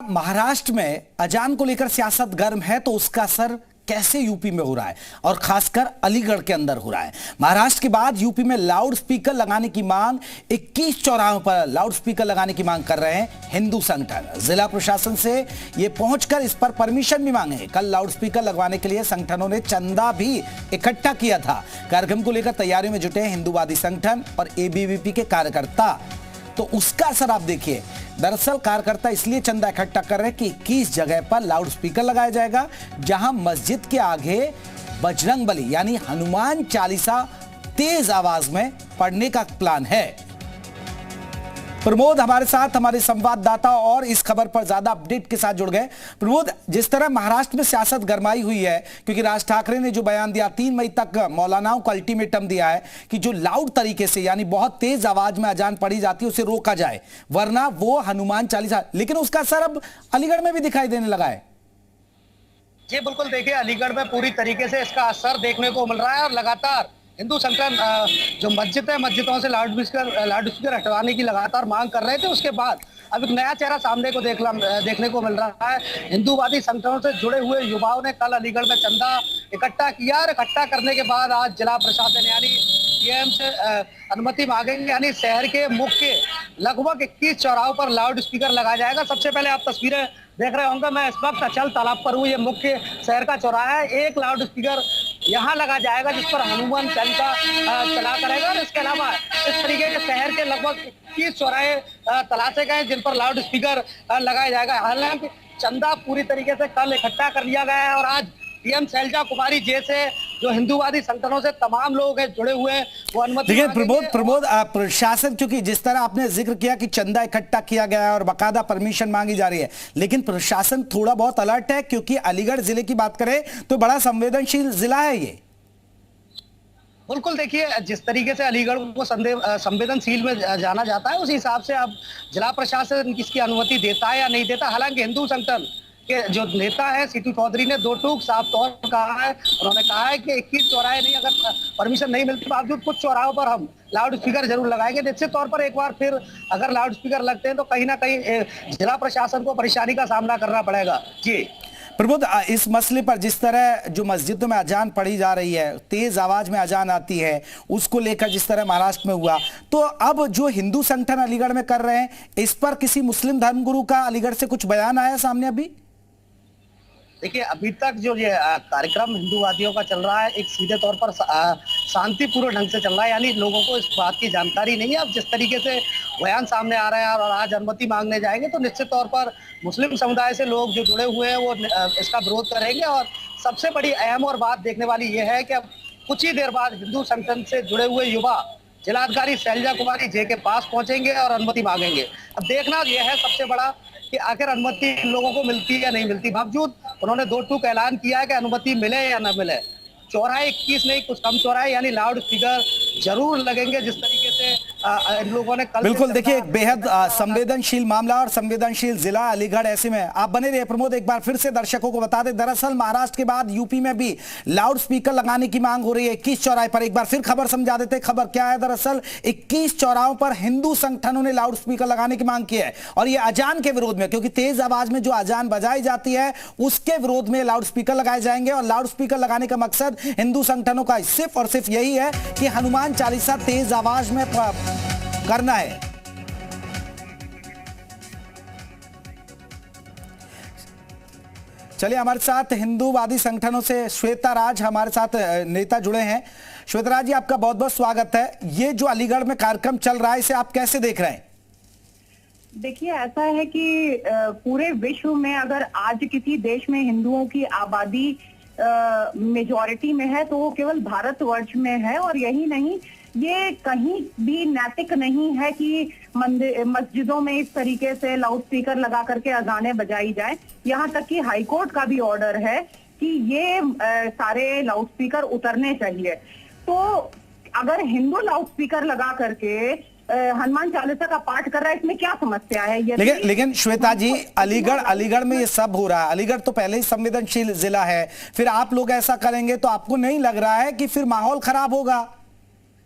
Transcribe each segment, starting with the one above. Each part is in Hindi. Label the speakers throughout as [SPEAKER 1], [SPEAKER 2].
[SPEAKER 1] महाराष्ट्र में अजान को लेकर सियासत गर्म है तो उसका असर कैसे यूपी में हो रहा है और खासकर अलीगढ़ के अंदर हो रहा है। महाराष्ट्र के बाद यूपी में लाउड स्पीकर लगाने की मांग 21 चौराहों पर लाउड स्पीकर लगाने की मांग कर रहे हैं हिंदू संगठन। जिला प्रशासन से ये पहुंचकर इस पर परमिशन भी मांगे। कल लाउड स्पीकर लगवाने के लिए संगठनों ने चंदा भी इकट्ठा किया था। कार्यक्रम को लेकर तैयारियों में जुटे हिंदूवादी संगठन और एबीवीपी के कार्यकर्ता। तो उसका असर आप देखिए। दरअसल कार्यकर्ता इसलिए चंदा इकट्ठा कर रहे हैं कि 21 जगह पर लाउड स्पीकर लगाया जाएगा, जहां मस्जिद के आगे बजरंग बली यानी हनुमान चालीसा तेज आवाज में पढ़ने का प्लान है। प्रमोद हमारे साथ, हमारे संवाददाता और इस खबर पर ज्यादा अपडेट के साथ जुड़ गए। प्रमोद, जिस तरह महाराष्ट्र में सियासत गरमाई हुई है क्योंकि राज ठाकरे ने जो बयान दिया 3 मई तक मौलानाओं को अल्टीमेटम दिया है कि जो लाउड तरीके से यानी बहुत तेज आवाज में अजान पढ़ी जाती है उसे रोका जाए, वरना वो हनुमान चालीसा। लेकिन उसका असर अब अलीगढ़ में भी दिखाई देने लगा है।
[SPEAKER 2] जी बिल्कुल, देखिए अलीगढ़ में पूरी तरीके से इसका असर देखने को मिल रहा है और लगातार हिंदू संगठन जो मस्जिद है, मस्जिदों से लाउड स्पीकर हटवाने की लगातार मांग कर रहे थे। उसके बाद अब एक नया चेहरा सामने को देखने को मिल रहा है। हिंदूवादी संगठनों से जुड़े हुए युवाओं ने कल अलीगढ़ में चंदा इकट्ठा किया और इकट्ठा करने के बाद आज जिला प्रशासन यानी डीएम से अनुमति मांगेंगे। यानी शहर के मुख्य लगभग 21 चौराहों पर लाउड स्पीकर लगाया जाएगा। सबसे पहले आप तस्वीरें देख रहे होंगे, मैं इस वक्त अचल तालाब पर हूँ। ये मुख्य शहर का चौराहा है। एक लाउड स्पीकर यहाँ लगा जाएगा जिस पर हनुमान चालीसा चला करेगा। और इसके अलावा इस तरीके के शहर के लगभग 21 चौराहे तलाशे गए जिन पर लाउड स्पीकर लगाया जाएगा। हालांकि चंदा पूरी तरीके से कल इकट्ठा कर लिया गया है और आज डीएम शैलजा कुमारी जैसे जो हिंदूवादी संगठनों से तमाम लोग हैं जुड़े हुए हैं वो अनुमति।
[SPEAKER 1] देखिए प्रमोद, प्रशासन, क्योंकि जिस तरह आपने जिक्र किया कि चंदा इकट्ठा किया गया है और बाकायदा परमिशन मांगी जा रही है, लेकिन प्रशासन थोड़ा बहुत अलर्ट है क्योंकि अलीगढ़ जिले की बात करें तो बड़ा संवेदनशील जिला है ये।
[SPEAKER 2] बिल्कुल, देखिए जिस तरीके से अलीगढ़ को संवेदनशील में जाना जाता है उसी हिसाब से अब जिला प्रशासन इसकी अनुमति देता है या नहीं देता। हालांकि हिंदू संगठन के जो नेता है सीटू चौधरी ने दो टूक साफ तौर पर कहा है। उन्होंने कहा है कि 21 चौराहे नहीं, अगर परमिशन नहीं मिलती बावजूद कुछ चौराहों पर हम लाउड स्पीकर जरूर लगाएंगे। निश्चित तौर पर एक बार फिर अगर लाउड स्पीकर लगते हैं तो कहीं ना कहीं जिला प्रशासन को परेशानी का सामना करना पड़ेगा। जी
[SPEAKER 1] प्रमोद, इस मसले पर जिस तरह जो मस्जिदों में अजान पढ़ी जा रही है, तेज आवाज में अजान आती है, उसको लेकर जिस तरह महाराष्ट्र में हुआ, तो अब जो हिंदू संगठन अलीगढ़ में कर रहे हैं इस पर किसी मुस्लिम धर्मगुरु का अलीगढ़ से कुछ बयान आया सामने अभी?
[SPEAKER 2] देखिए अभी तक जो ये कार्यक्रम हिंदूवादियों का चल रहा है एक सीधे तौर पर शांतिपूर्ण ढंग से चल रहा है। यानी लोगों को इस बात की जानकारी नहीं है। अब जिस तरीके से बयान सामने आ रहे हैं और आज अनुमति मांगने जाएंगे तो निश्चित तौर पर मुस्लिम समुदाय से लोग जो जुड़े हुए हैं वो इसका विरोध करेंगे। और सबसे बड़ी अहम और बात देखने वाली ये है कि अब कुछ ही देर बाद हिंदू संगठन से जुड़े हुए युवा जिलाधिकारी शैलजा कुमारी जे के पास पहुंचेंगे और अनुमति मांगेंगे। अब देखना यह है सबसे बड़ा कि आखिर अनुमति लोगों को मिलती है या नहीं मिलती। बावजूद उन्होंने दो टूक ऐलान किया है कि अनुमति मिले या न मिले, चौराहे 21 नहीं कुछ कम चौराहे यानी लाउड स्पीकर जरूर लगेंगे जिस तरीके से इन लोगों ने कल।
[SPEAKER 1] बिल्कुल, देखिए बेहद संवेदनशील मामला और संवेदनशील जिला अलीगढ़। ऐसे में आप बने रहिए प्रमोद। एक बार फिर से दर्शकों को बता दें, दरअसल महाराष्ट्र के बाद यूपी में भी लाउड स्पीकर लगाने की मांग हो रही है 21 चौराहे पर। एक बार फिर खबर समझा देते, खबर क्या है। दरअसल 21 चौराहों पर हिंदू संगठनों ने लाउड स्पीकर लगाने की मांग की है और यह अजान के विरोध में, क्योंकि तेज आवाज में जो अजान बजाई जाती है उसके विरोध में लाउड स्पीकर लगाए जाएंगे। और लाउड स्पीकर लगाने का मकसद हिंदू संगठनों का सिर्फ और सिर्फ यही है कि हनुमान चालीसा तेज आवाज में करना है। चलिए, हमारे साथ हिंदूवादी संगठनों से श्वेता राज हमारे साथ नेता जुड़े हैं। श्वेता राज जी, आपका बहुत बहुत स्वागत है। ये जो अलीगढ़ में कार्यक्रम चल रहा है इसे आप कैसे देख रहे हैं?
[SPEAKER 3] देखिए, ऐसा है कि पूरे विश्व में अगर आज किसी देश में हिंदुओं की आबादी मेजॉरिटी में है तो वो केवल भारतवर्ष में है। और यही नहीं, ये कहीं भी नैतिक नहीं है कि मस्जिदों में इस तरीके से लाउड स्पीकर लगा करके अजानें बजाई जाए। यहाँ तक कि हाईकोर्ट का भी ऑर्डर है कि ये सारे लाउड स्पीकर उतरने चाहिए। तो अगर हिंदू लाउड स्पीकर लगा करके हनुमान चालीसा का पाठ कर रहा है, इसमें क्या समस्या है?
[SPEAKER 1] लेकिन श्वेता जी, अलीगढ़ में ये सब हो रहा है। अलीगढ़ तो पहले ही संवेदनशील जिला है, फिर आप लोग ऐसा करेंगे तो आपको नहीं लग रहा है कि फिर माहौल खराब होगा?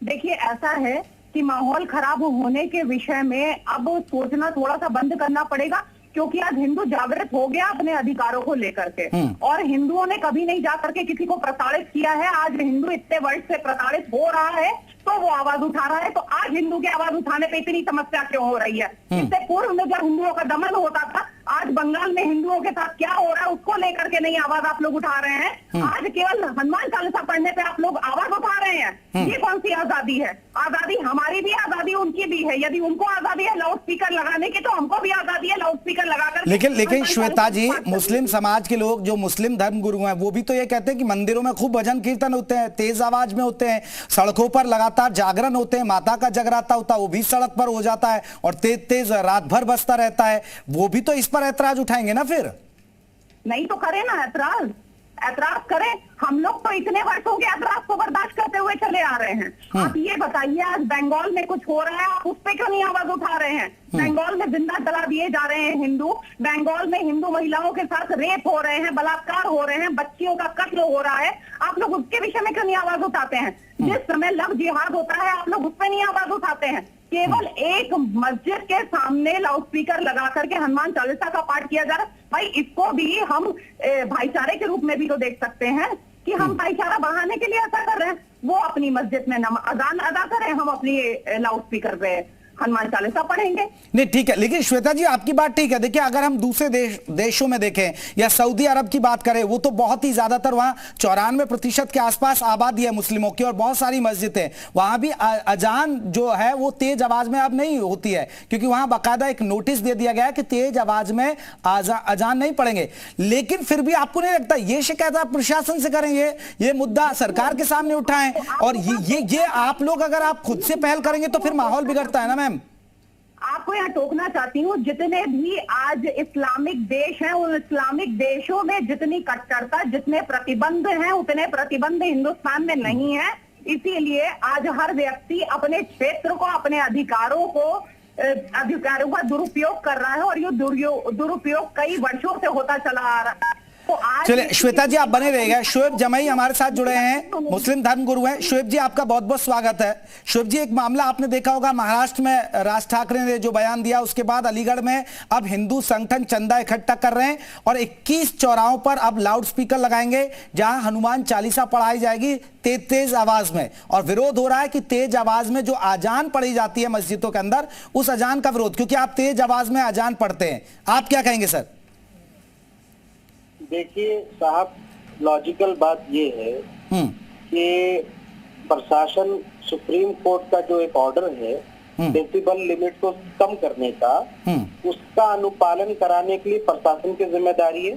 [SPEAKER 3] देखिए, ऐसा है कि माहौल खराब होने के विषय में अब सोचना थोड़ा सा बंद करना पड़ेगा क्योंकि आज हिंदू जागृत हो गया अपने अधिकारों को लेकर के, और हिंदुओं ने कभी नहीं जा करके किसी को प्रताड़ित किया है। आज हिंदू इतने वर्ष से प्रताड़ित हो रहा है तो वो आवाज उठा रहा है। तो आज हिंदू की आवाज उठाने पे इतनी समस्या क्यों हो रही है? इससे पूर्व में जब हिंदुओं का दमन होता था, आज बंगाल में हिंदुओं के साथ क्या हो रहा है उसको लेकर के नहीं आवाज आप लोग उठा रहे हैं। आज केवल हनुमान चालीसा पढ़ने पे आप लोग आवाज उठा रहे हैं। ये कौन सी आजादी है? आजादी हमारी भी, आजादी उनकी भी है। यदि उनको आजादी है लाउड स्पीकर लगाने की, तो हमको भी आजादी है लाउड स्पीकर लगाकर।
[SPEAKER 1] लेकिन श्वेता जी, मुस्लिम समाज के लोग, जो मुस्लिम धर्म गुरु हैं, वो भी तो ये कहते हैं कि मंदिरों में खूब भजन कीर्तन होते हैं, तेज आवाज में होते हैं, सड़कों पर लगातार जागरण होते हैं, माता का जगराता होता है, वो भी सड़क पर हो जाता है और तेज तेज रात भर बजता रहता है। वो भी तो इस पर ऐतराज उठाएंगे ना फिर?
[SPEAKER 3] नहीं तो करें ना ऐतराज, ऐतराज करें। हम लोग तो इतने वर्षों के ऐतराज को बर्दाश्त करते हुए चले आ रहे हैं। आप ये बताइए, आज बंगाल में कुछ हो रहा है, आप उस पे क्यों नहीं आवाज उठा रहे हैं? बंगाल में जिंदा जला दिए जा रहे हैं हिंदू, बंगाल में हिंदू महिलाओं के साथ रेप हो रहे हैं, बलात्कार हो रहे हैं, बच्चियों का कत्ल हो रहा है। आप लोग उसके विषय में क्यों नहीं आवाज उठाते हैं? जिस समय लव जिहाद होता है आप लोग उस पर नहीं आवाज उठाते हैं। केवल एक मस्जिद के सामने लाउड स्पीकर लगा करके हनुमान चालीसा का पाठ किया जा रहा है। भाई इसको भी हम भाईचारे के रूप में भी तो देख सकते हैं कि हम भाईचारा बढ़ाने के लिए ऐसा कर रहे हैं। वो अपनी मस्जिद में अजान अदा करें, हम अपनी लाउड स्पीकर पे हनुमान चालीसा पढ़ेंगे।
[SPEAKER 1] नहीं ठीक है, लेकिन श्वेता जी आपकी बात ठीक है। देखिए, अगर हम दूसरे देशों में देखें या सऊदी अरब की बात करें, वो तो बहुत ही ज्यादातर वहां 94% के आसपास आबादी है मुस्लिमों की और बहुत सारी मस्जिदें, वहां भी अजान जो है वो तेज आवाज में अब नहीं होती है, क्योंकि वहां बाकायदा एक नोटिस दे दिया गया है कि तेज आवाज में अजान नहीं पढ़ेंगे। लेकिन फिर भी आपको नहीं लगता ये शिकायत आप प्रशासन से करें, ये मुद्दा सरकार के सामने उठाएं, और ये आप लोग अगर आप खुद से पहल करेंगे तो फिर माहौल बिगड़ता है ना मैम?
[SPEAKER 3] आपको यहाँ टोकना चाहती हूँ, जितने भी आज इस्लामिक देश हैं, उन इस्लामिक देशों में जितनी कट्टरता, जितने प्रतिबंध हैं, उतने प्रतिबंध हिंदुस्तान में नहीं है। इसीलिए आज हर व्यक्ति अपने क्षेत्र को, अपने अधिकारों का दुरुपयोग कर रहा है, और ये दुरुपयोग कई वर्षों से होता चला आ रहा है। तो
[SPEAKER 1] चलिए श्वेता जी आप बने रहिएगा। शोएब जमई हमारे साथ जुड़े हैं, मुस्लिम धर्म गुरु हैं। शोएब जी आपका बहुत बहुत स्वागत है। शोएब जी, एक मामला आपने देखा होगा, महाराष्ट्र में राज ठाकरे ने जो बयान दिया, उसके बाद अलीगढ़ में अब हिंदू संगठन चंदा इकट्ठा कर रहे हैं और 21 चौराहों पर अब लाउड स्पीकर लगाएंगे जहां हनुमान चालीसा पढ़ाई जाएगी तेज आवाज में। और विरोध हो रहा है कि तेज आवाज में जो अजान पढ़ी जाती है मस्जिदों के अंदर, उस अजान का विरोध, क्योंकि आप तेज आवाज में अजान पढ़ते हैं। आप क्या कहेंगे सर?
[SPEAKER 4] देखिए साहब, लॉजिकल बात ये है कि प्रशासन, सुप्रीम कोर्ट का जो एक ऑर्डर है डेसिबल लिमिट को कम करने का, उसका अनुपालन कराने के लिए प्रशासन की जिम्मेदारी है।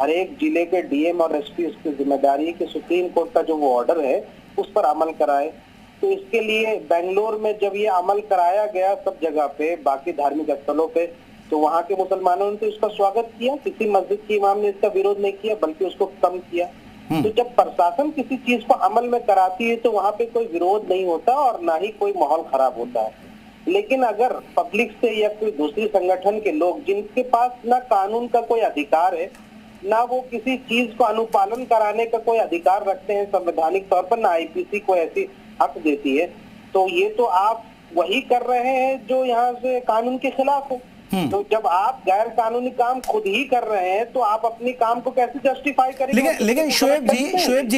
[SPEAKER 4] हर एक जिले के डीएम और एसपी उसकी जिम्मेदारी है कि सुप्रीम कोर्ट का जो वो ऑर्डर है उस पर अमल कराए। तो इसके लिए बेंगलोर में जब ये अमल कराया गया सब जगह पे, बाकी धार्मिक स्थलों पे, तो वहाँ के मुसलमानों ने तो इसका स्वागत किया, किसी मस्जिद के इमाम ने इसका विरोध नहीं किया, बल्कि उसको कम किया। तो जब प्रशासन किसी चीज को अमल में कराती है तो वहाँ पे कोई विरोध नहीं होता और ना ही कोई माहौल खराब होता है। लेकिन अगर पब्लिक से या कोई दूसरी संगठन के लोग, जिनके पास ना कानून का कोई अधिकार है, ना वो किसी चीज को अनुपालन कराने का कोई अधिकार रखते हैं संवैधानिक तौर पर, ना आईपीसी को ऐसी हक देती है, तो ये तो आप वही कर रहे हैं जो यहाँ से कानून के खिलाफ हो। तो जब आप गैर कानूनी काम खुद ही कर रहे हैं तो आप अपनी काम को कैसे जस्टिफाई करेंगे?
[SPEAKER 1] लेकिन शोएब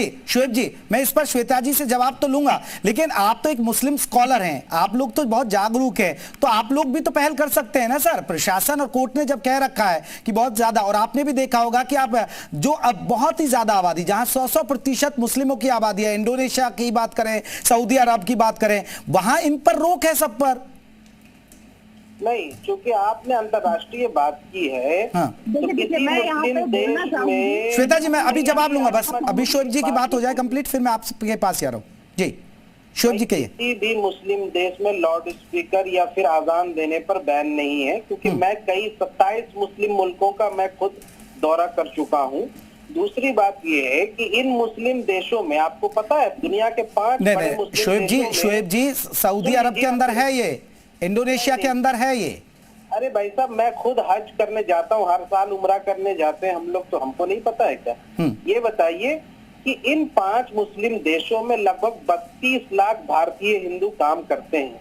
[SPEAKER 1] जी मैं इस पर श्वेता जी से जवाब तो लूंगा, लेकिन आप तो एक मुस्लिम स्कॉलर हैं, आप लोग तो बहुत जागरूक हैं, तो आप लोग भी तो पहल कर सकते हैं ना सर। प्रशासन और कोर्ट ने जब कह रखा है कि बहुत ज्यादा, और आपने भी देखा होगा कि आप जो अब बहुत ही ज्यादा आबादी, जहां 100% मुस्लिमों की आबादी है, इंडोनेशिया की बात करें, सऊदी अरब की बात करें, वहां इन पर रोक है सब पर।
[SPEAKER 4] नहीं, क्योंकि आपने अंतर्राष्ट्रीय बात की है।
[SPEAKER 1] हाँ।
[SPEAKER 4] तो किसी मुस्लिम देश में,
[SPEAKER 1] श्वेता जी मैं अभी जवाब लूंगा, बस अभी शोएब जी की बात हो जाए कंप्लीट, फिर मैं आपके पास आ रहा हूँ। जी शोएब जी कहिए।
[SPEAKER 4] किसी भी मुस्लिम देश में लाउड स्पीकर या फिर आजान देने पर बैन नहीं है, क्योंकि मैं कई 27 मुस्लिम मुल्कों का मैं खुद दौरा कर चुका हूँ। दूसरी बात ये है कि इन मुस्लिम देशों में आपको पता है दुनिया के 5 बड़े मुस्लिम देशों,
[SPEAKER 1] शोएब जी सऊदी अरब के अंदर है ये, इंडोनेशिया के अंदर है ये।
[SPEAKER 4] अरे भाई साहब, मैं खुद हज करने जाता हूँ, हर साल उम्रा करने जाते हैं हम लोग, तो हमको नहीं पता है क्या? ये बताइए कि इन 5 मुस्लिम देशों में लगभग 32 लाख भारतीय हिंदू काम करते हैं।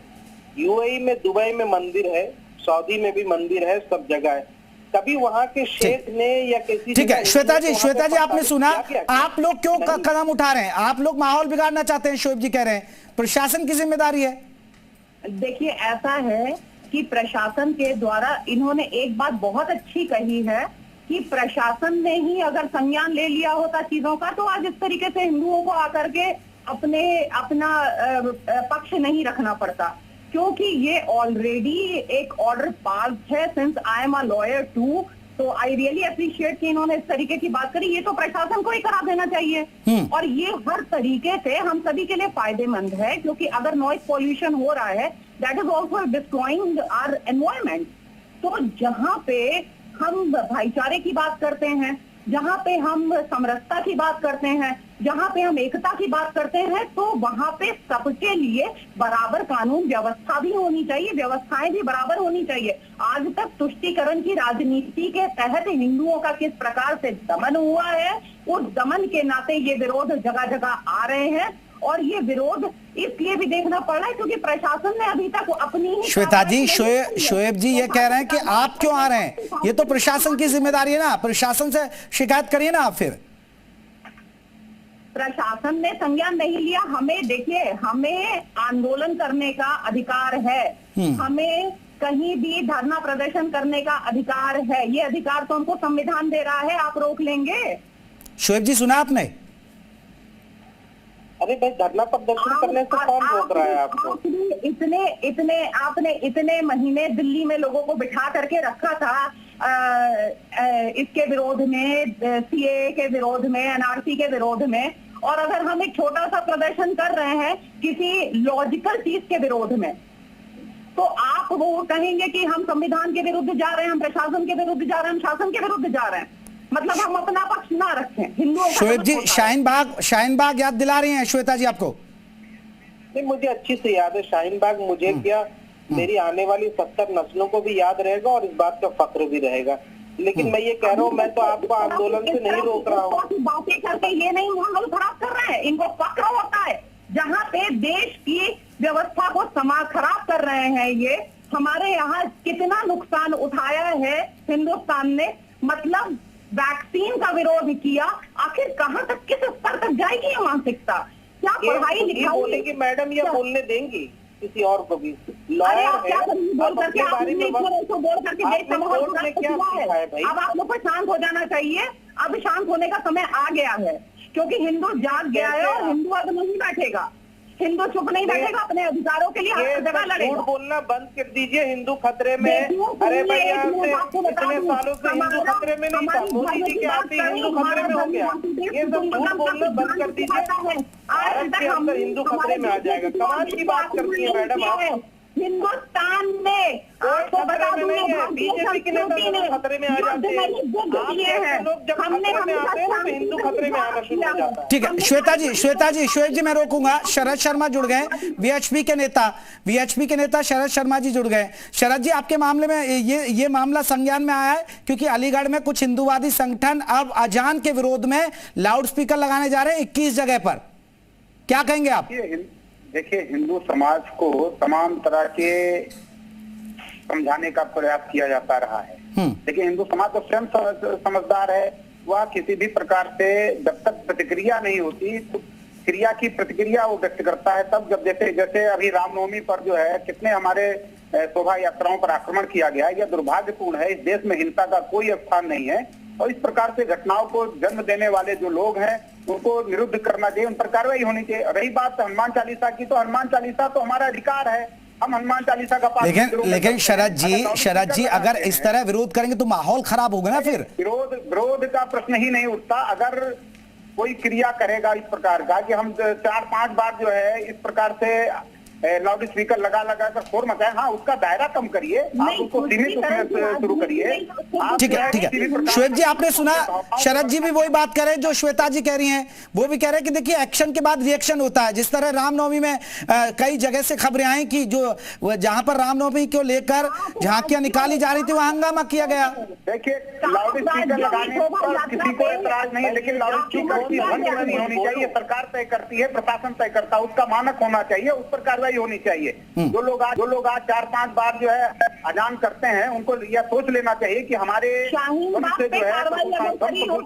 [SPEAKER 4] यूएई में, दुबई में मंदिर है, सऊदी में भी मंदिर है, सब जगह है। कभी वहां के शेख ने या किसी
[SPEAKER 1] ठीक है श्वेता जी, आपने सुना,
[SPEAKER 4] क्या?
[SPEAKER 1] आप लोग क्यों कदम उठा रहे हैं? आप लोग माहौल बिगाड़ना चाहते हैं, शोएब जी कह रहे हैं, प्रशासन की जिम्मेदारी है।
[SPEAKER 3] देखिए ऐसा है कि प्रशासन के द्वारा इन्होंने एक बात बहुत अच्छी कही है कि प्रशासन ने ही अगर संज्ञान ले लिया होता चीजों का तो आज इस तरीके से हिंदुओं को आकर के अपना पक्ष नहीं रखना पड़ता, क्योंकि ये ऑलरेडी एक ऑर्डर पास है। Since I am a lawyer too, तो आई रियली अप्रिशिएट कि इन्होंने इस तरीके की बात करी। ये तो प्रशासन को ही करा देना चाहिए और ये हर तरीके से हम सभी के लिए फायदेमंद है, क्योंकि अगर नॉइज पॉल्यूशन हो रहा है that is also destroying our environment. तो जहां पे हम भाईचारे की बात करते हैं, जहां पे हम समरसता की बात करते हैं, जहां पे हम एकता की बात करते हैं, तो वहां पे सबके लिए बराबर कानून व्यवस्था भी होनी चाहिए, व्यवस्थाएं भी बराबर होनी चाहिए। आज तक तुष्टीकरण की राजनीति के तहत हिंदुओं का किस प्रकार से दमन हुआ है, उस दमन के नाते ये विरोध जगह जगह आ रहे हैं और ये विरोध इसलिए भी देखना पड़ रहा है क्योंकि प्रशासन ने अभी तक अपनी ही
[SPEAKER 1] श्वेता जी, शोएब जी ये कह रहे हैं कि आप क्यों आ रहे हैं, ये तो प्रशासन की जिम्मेदारी है ना, प्रशासन से शिकायत करिए ना आप। फिर
[SPEAKER 3] प्रशासन ने संज्ञान नहीं लिया। हमें देखिए, हमें आंदोलन करने का अधिकार है, हमें कहीं भी धरना प्रदर्शन करने का अधिकार है, ये अधिकार तो हमको संविधान दे रहा है। आप रोक लेंगे?
[SPEAKER 1] शोएब जी सुना आपने?
[SPEAKER 4] अरे भाई, धरना प्रदर्शन करने से कौन रोक रहा है आपको?
[SPEAKER 3] आपने इतने महीने दिल्ली में लोगों को बिठा करके रखा था इसके विरोध में, सीए के विरोध में, एनआरसी के विरोध में, और अगर हम एक छोटा सा प्रदर्शन कर रहे हैं किसी लॉजिकल चीज के विरोध में, तो आप वो कहेंगे कि हम संविधान के विरुद्ध जा रहे हैं, हम प्रशासन के विरुद्ध जा रहे हैं, हम शासन के विरुद्ध जा रहे हैं, मतलब हम अपना पक्ष ना रखें। हिंदुओं
[SPEAKER 1] शोएब जी, शाहीन बाग याद दिला रही हैं श्वेता जी आपको?
[SPEAKER 4] नहीं, मुझे अच्छी से याद है शाहीन बाग, मुझे क्या मेरी आने वाली 70 नस्लों को भी याद रहेगा और इस बात का फक्र भी रहेगा। लेकिन मैं ये कह रहा हूँ, मैं तो आपको आंदोलन से नहीं रोक रहा हूँ।
[SPEAKER 3] बातें करके ये नहीं माहौल खराब कर रहे हैं, इनको फक्र होता है जहाँ पे देश की व्यवस्था को खराब कर रहे हैं। ये हमारे यहाँ कितना नुकसान उठाया है हिंदुस्तान ने, मतलब वैक्सीन का विरोध किया, आखिर कहाँ तक, किस स्तर तक जाएगी ये मानसिकता? क्या पढ़ाई लिखाई
[SPEAKER 4] बोलेगी मैडम, या बोलने देंगी किसी और को भी? लॉयर है,
[SPEAKER 3] अब आप लोग को शांत हो जाना चाहिए। अब शांत होने का समय आ गया है, क्योंकि हिंदू जाग गया है और हिंदू अब नहीं बैठेगा, हिंदू चुप नहीं बैठेगा, अपने अधिकारों के लिए हर जगह लड़ेगा।
[SPEAKER 4] झूठ बोलना बंद कर दीजिए, हिंदू खतरे में। अरे भाई, यहाँ से इतने सालों से हिंदू खतरे में नहीं था, मोदी जी के आते ही हिंदू खतरे में हो गया। ये सब झूठ बोलना बंद कर दीजिए, भारत के अंदर हिंदू खतरे में आ जाएगा। कमाल की बात करती है मैडम आप।
[SPEAKER 3] हिंदुस्तान में आपको बता दूं,
[SPEAKER 4] बीजेपी के नेता खतरे में आ जाते हैं, लोग जब खतरे में आते हैं तो हिंदू खतरे में आना शुरू हो जाता है।
[SPEAKER 1] ठीक है श्वेता जी, शोएब जी मैं रोकूंगा। शरद शर्मा जुड़ गए, वीएचपी के नेता शरद शर्मा जी जुड़ गए। शरद जी, आपके मामले में ये मामला संज्ञान में आया है क्योंकि अलीगढ़ में कुछ हिंदूवादी संगठन अब अजान के विरोध में लाउड स्पीकर लगाने जा रहे हैं 21 जगह पर, क्या कहेंगे आप?
[SPEAKER 5] देखिए, हिंदू समाज को तमाम तरह के समझाने का प्रयास किया जाता रहा है। देखिए, हिंदू समाज तो स्वयं समझदार है, वह किसी भी प्रकार से जब तक प्रतिक्रिया नहीं होती तो क्रिया की प्रतिक्रिया वो व्यक्त करता है तब, जब जैसे अभी रामनवमी पर जो है कितने हमारे शोभा यात्राओं पर आक्रमण किया गया। यह दुर्भाग्यपूर्ण है, इस देश में हिंसा का कोई स्थान नहीं है और इस प्रकार से घटनाओं को जन्म देने वाले जो लोग हैं उनको निरुद्ध करना चाहिए, उन पर कार्रवाई होनी चाहिए। रही बात हनुमान चालीसा की, तो हनुमान चालीसा तो हमारा अधिकार है, हम हनुमान चालीसा का पाठ।
[SPEAKER 1] लेकिन शरद जी अगर इस तरह विरोध करेंगे तो माहौल खराब होगा ना। फिर
[SPEAKER 5] विरोध का प्रश्न ही नहीं उठता। अगर कोई क्रिया करेगा इस प्रकार का कि हम 4-5 बार जो है इस प्रकार से लाउड स्पीकर लगा कर शोर मचाए, हाँ उसका दायरा कम करिए, आप उसको सीमित शुरू करिए।
[SPEAKER 1] ठीक है शोएब जी, आपने सुना शरद जी भी वही बात कर रहे हैं जो श्वेता जी कह रही हैं। वो भी कह रहे हैं कि देखिए एक्शन के बाद रिएक्शन होता है। जिस तरह रामनवमी में कई जगह से खबरें आई कि जो जहां पर रामनवमी को लेकर झांकियां निकाली जा रही थी वहां हंगामा किया गया।
[SPEAKER 5] देखिए, लाउड स्पीकर लगाने पर किसी को एतराज नहीं, लेकिन लाउड स्पीकर की ध्वनि नहीं होनी चाहिए। सरकार तय करती है, प्रशासन तय करता है, उसका मानक होना चाहिए, उस पर कार्रवाई कार्रवाई होनी चाहिए। जो लोग आज 4-5 बार जो है अजान करते हैं, उनको यह सोच लेना चाहिए कि हमारे
[SPEAKER 3] शाहीन बाग पे कार्रवाई अगर करी हो